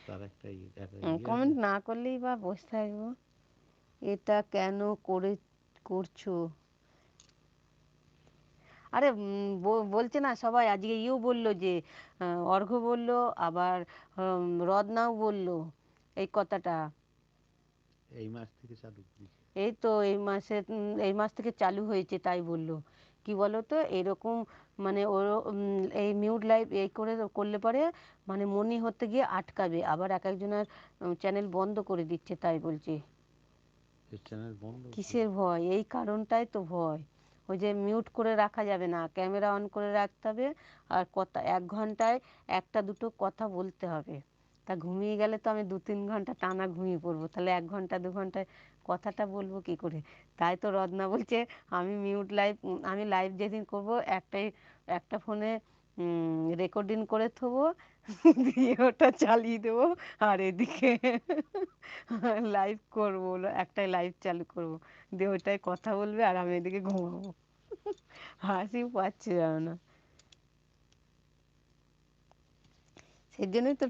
তার একটা আছে। কমেন্ট না করলেই বা বসে থাকবো। এটা কেন করে করছো? আরে বলছে না সবাই, আজকে বললো যে অর্ঘ্য বললো, আবার রত্নাও বললো এই কথাটা। এই মাস থেকে চালু করেছে। এই তো এই মাস থেকে চালু হয়েছে, তাই বললো। কি বলো তো এরকম, মানে ওর এই মিউট লাইভ এই করে করলে পরে মানে মনি হতে গিয়ে আটকাবে, আবার এক একজনের চ্যানেল বন্ধ করে দিচ্ছে, তাই বলছে। এই চ্যানেল বন্ধ করে। কিসের ভয়? এই কারণটাই তো ভয়। ওই যে মিউট করে রাখা যাবে না, ক্যামেরা অন করে রাখতে হবে, আর কথা 1 ঘন্টায় একটা দুটো কথা বলতে হবে। তা ঘুমিয়ে গেলে তো আমি 2-3 ঘন্টা টানা ঘুমিয়ে পড়বো, তাহলে 1 ঘন্টা 2 ঘন্টায় কথাটা বলবো কি করে? তাই তো রত্না বলছে আমি মিউট লাইভ, আমি লাইভ যেদিন করবো একটা ফোনে রেকর্ডিং করে থবো, দিয়ে ওটা চালিয়ে দেবো, আর এদিকে লাইভ করবো, একটাই লাইভ চালু করবো, দিয়ে ওইটাই কথা বলবে আর আমি এদিকে ঘুমাবো। হাসি পাচ্ছে জানো না, সেই জন্যই তো